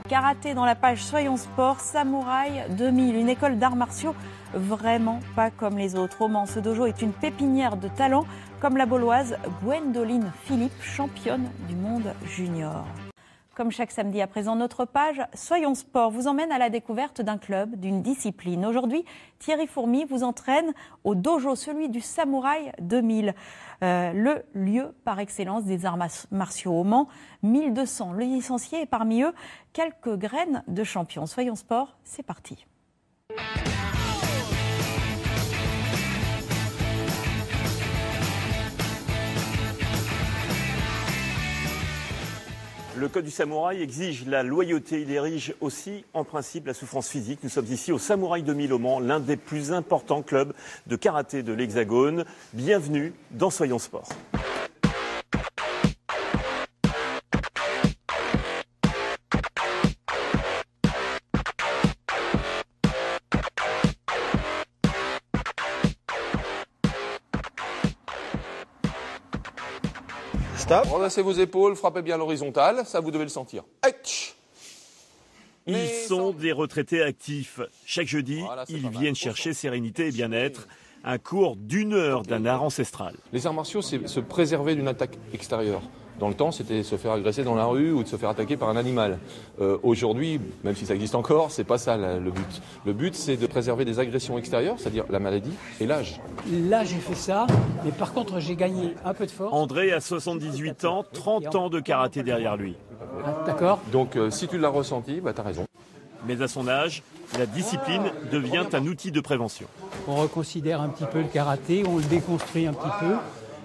Karaté dans la page Soyons Sport, Samouraï 2000, une école d'arts martiaux vraiment pas comme les autres. Au Mans, ce dojo est une pépinière de talents comme la Bauloise Gwendoline Philippe, championne du monde junior. Comme chaque samedi à présent, notre page Soyons Sport vous emmène à la découverte d'un club, d'une discipline. Aujourd'hui, Thierry Fourmy vous entraîne au dojo, celui du Samouraï 2000, le lieu par excellence des arts martiaux au Mans. 1200 licenciés et parmi eux, quelques graines de champions. Soyons Sport, c'est parti. Le code du samouraï exige la loyauté, il érige aussi en principe la souffrance physique. Nous sommes ici au Samouraï 2000 au Mans, l'un des plus importants clubs de karaté de l'Hexagone. Bienvenue dans Soyons Sport. Stop. Redressez vos épaules, frappez bien l'horizontale, ça vous devez le sentir. Aïe. Ils sont des retraités actifs. Chaque jeudi, voilà, ils viennent chercher sérénité et bien-être. Un cours d'1 heure d'un art ancestral. Les arts martiaux, c'est se préserver d'une attaque extérieure. Dans le temps, c'était se faire agresser dans la rue ou de se faire attaquer par un animal. Aujourd'hui, même si ça existe encore, c'est pas ça le but. Le but, c'est de préserver des agressions extérieures, c'est-à-dire la maladie et l'âge. Là, j'ai fait ça, mais par contre, j'ai gagné un peu de force. André a 78 ans, 30 ans de karaté derrière lui. Ah, d'accord. Donc, si tu l'as ressenti, t'as raison. Mais à son âge, la discipline devient un outil de prévention. On reconsidère un petit peu le karaté, on le déconstruit un petit peu.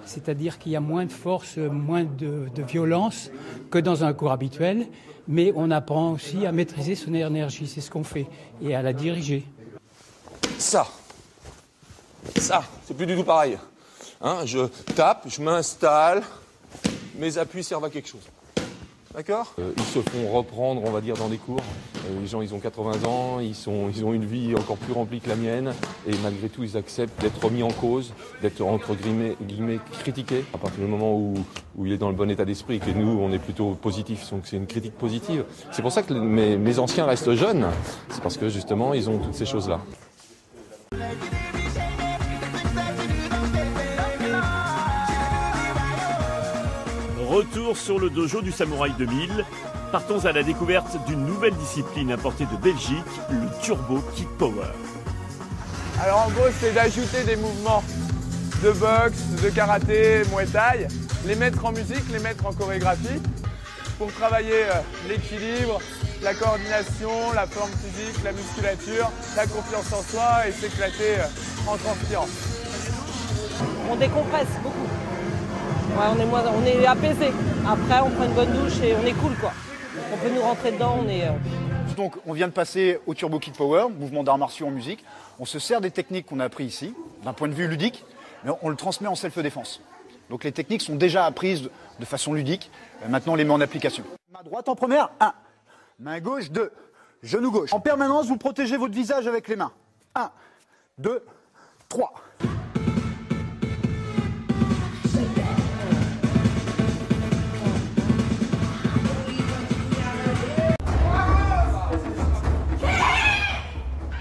C'est-à-dire qu'il y a moins de force, moins de violence que dans un cours habituel, mais on apprend aussi à maîtriser son énergie, c'est ce qu'on fait, et à la diriger. Ça, c'est plus du tout pareil. Je tape, je m'installe, mes appuis servent à quelque chose. D'accord ? Ils se font reprendre, on va dire, dans des cours. Les gens, ils ont 80 ans, ils ont une vie encore plus remplie que la mienne, et malgré tout, ils acceptent d'être remis en cause, d'être entre guillemets critiqués. À partir du moment où il est dans le bon état d'esprit, et que nous, on est plutôt positifs, donc c'est une critique positive. C'est pour ça que mes anciens restent jeunes, c'est parce que justement, ils ont toutes ces choses-là. Retour sur le dojo du Samouraï 2000. Partons à la découverte d'une nouvelle discipline importée de Belgique, le Turbo Kick Power. Alors en gros, c'est d'ajouter des mouvements de boxe, de karaté, muay thai, les mettre en musique, les mettre en chorégraphie pour travailler l'équilibre, la coordination, la forme physique, la musculature, la confiance en soi et s'éclater en transpirant. On décompresse beaucoup. Ouais, on est apaisé. Après, on prend une bonne douche et on est cool, quoi. On peut nous rentrer dedans, on est... Donc, on vient de passer au Turbo Kick Power, mouvement d'arts martiaux en musique. On se sert des techniques qu'on a apprises ici, d'un point de vue ludique, mais on le transmet en self-défense. Donc, les techniques sont déjà apprises de façon ludique. Maintenant, on les met en application. Main droite en première, 1. Main gauche, 2. Genou gauche. En permanence, vous protégez votre visage avec les mains. 1, 2, 3.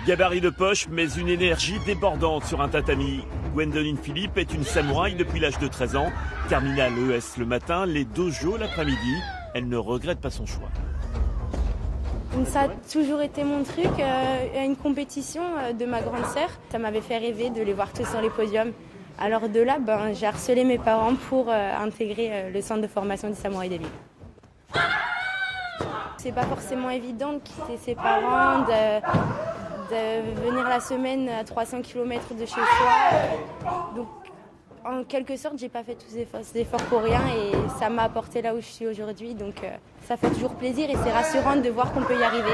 Gabarit de poche, mais une énergie débordante sur un tatami. Gwendoline Philippe est une samouraï depuis l'âge de 13 ans. Terminale ES le matin, les dojos l'après-midi. Elle ne regrette pas son choix. Ça a toujours été mon truc. À une compétition de ma grande sœur, ça m'avait fait rêver de les voir tous sur les podiums. Alors de là, j'ai harcelé mes parents pour intégrer le centre de formation du Samouraï 2000. C'est pas forcément évident de quitter ses parents, de venir la semaine à 300 km de chez soi. Donc, en quelque sorte, j'ai pas fait tous ces efforts pour rien et ça m'a apporté là où je suis aujourd'hui. Donc, ça fait toujours plaisir et c'est rassurant de voir qu'on peut y arriver.